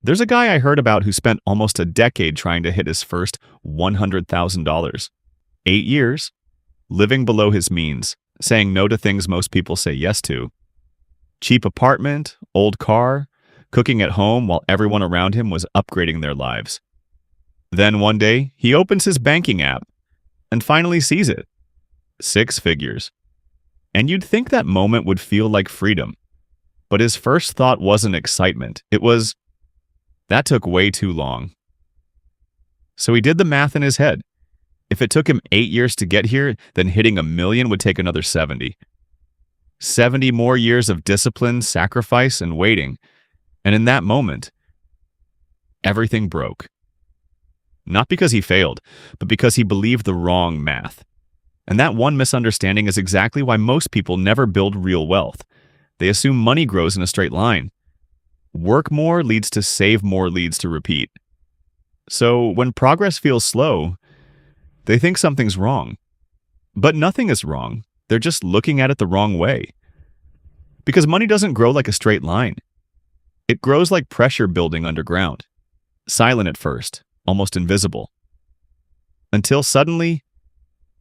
There's a guy I heard about who spent almost a decade trying to hit his first $100,000. 8 years, living below his means, saying no to things most people say yes to. Cheap apartment, old car, cooking at home while everyone around him was upgrading their lives. Then one day, he opens his banking app and finally sees it. 6 figures. And you'd think that moment would feel like freedom. But his first thought wasn't excitement. It was, that took way too long. So he did the math in his head. If it took him 8 years to get here, then hitting $1 million would take another 70. 70 more years of discipline, sacrifice, and waiting. And in that moment, everything broke. Not because he failed, but because he believed the wrong math. And that one misunderstanding is exactly why most people never build real wealth. They assume money grows in a straight line. Work more leads to save more leads to repeat. So when progress feels slow, they think something's wrong. But nothing is wrong. They're just looking at it the wrong way. Because money doesn't grow like a straight line. It grows like pressure building underground. Silent at first, almost invisible. Until suddenly,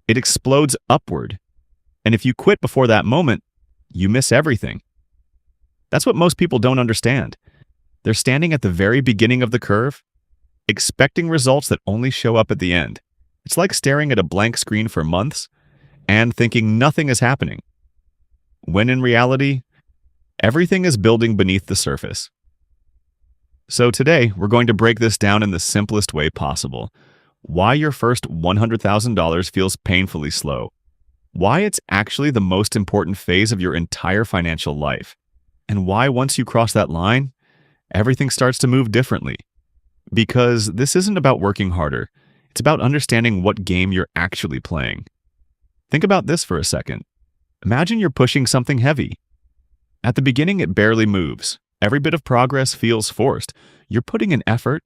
it explodes upward. And if you quit before that moment, you miss everything. That's what most people don't understand. They're standing at the very beginning of the curve, expecting results that only show up at the end. It's like staring at a blank screen for months and thinking nothing is happening. When in reality, everything is building beneath the surface. So today, we're going to break this down in the simplest way possible. Why your first $100,000 feels painfully slow. Why it's actually the most important phase of your entire financial life. And why once you cross that line, everything starts to move differently. Because this isn't about working harder. It's about understanding what game you're actually playing. Think about this for a second. Imagine you're pushing something heavy. At the beginning, it barely moves. Every bit of progress feels forced. You're putting in effort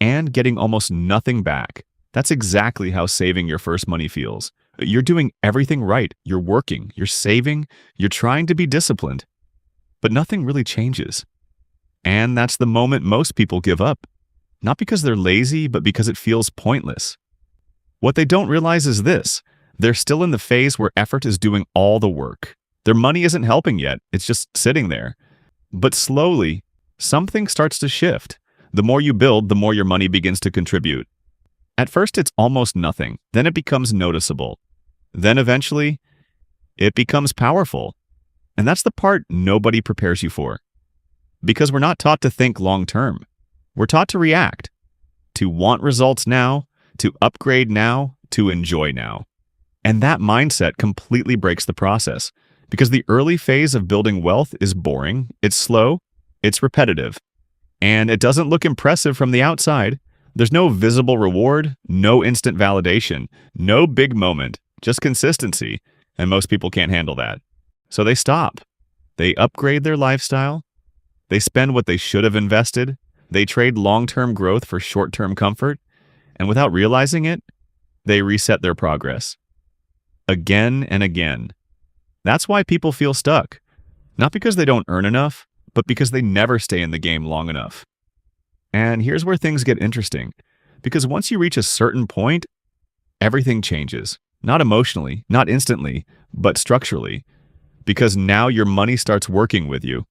and getting almost nothing back. That's exactly how saving your first money feels. You're doing everything right. You're working, you're saving, you're trying to be disciplined. But nothing really changes. And that's the moment most people give up. Not because they're lazy, but because it feels pointless. What they don't realize is this. They're still in the phase where effort is doing all the work. Their money isn't helping yet. It's just sitting there. But slowly, something starts to shift. The more you build, the more your money begins to contribute. At first, it's almost nothing. Then it becomes noticeable. Then eventually, it becomes powerful. And that's the part nobody prepares you for. Because we're not taught to think long-term. We're taught to react, to want results now, to upgrade now, to enjoy now. And that mindset completely breaks the process. Because the early phase of building wealth is boring, it's slow, it's repetitive. And it doesn't look impressive from the outside. There's no visible reward, no instant validation, no big moment, just consistency. And most people can't handle that. So they stop. They upgrade their lifestyle. They spend what they should have invested. They trade long-term growth for short-term comfort. And without realizing it, they reset their progress. Again and again. That's why people feel stuck. Not because they don't earn enough, but because they never stay in the game long enough. And here's where things get interesting. Because once you reach a certain point, everything changes. Not emotionally, not instantly, but structurally. Because now your money starts working with you.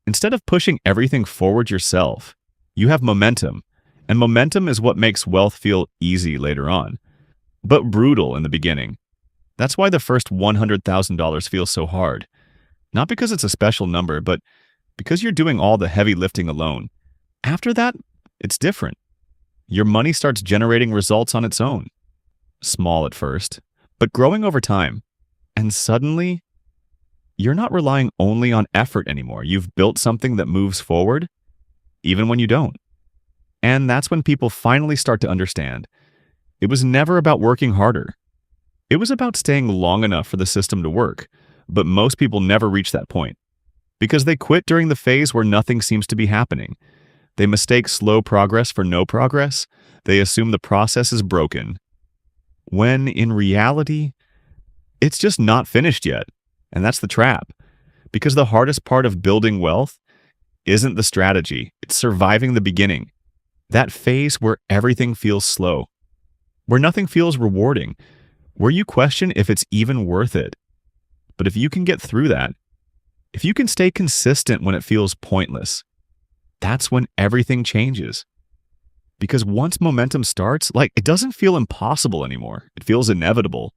Instead of pushing everything forward yourself, you have momentum. And momentum is what makes wealth feel easy later on, but brutal in the beginning. That's why the first $100,000 feels so hard. Not because it's a special number, but because you're doing all the heavy lifting alone. After that, it's different. Your money starts generating results on its own. Small at first, but growing over time. And suddenly, you're not relying only on effort anymore. You've built something that moves forward, even when you don't. And that's when people finally start to understand. It was never about working harder. It was about staying long enough for the system to work, but most people never reach that point. Because they quit during the phase where nothing seems to be happening. They mistake slow progress for no progress. They assume the process is broken. When in reality, it's just not finished yet. And that's the trap. Because the hardest part of building wealth isn't the strategy, it's surviving the beginning. That phase where everything feels slow, where nothing feels rewarding, where you question if it's even worth it. But if you can get through that, if you can stay consistent when it feels pointless, that's when everything changes. Because once momentum starts, it doesn't feel impossible anymore. It feels inevitable.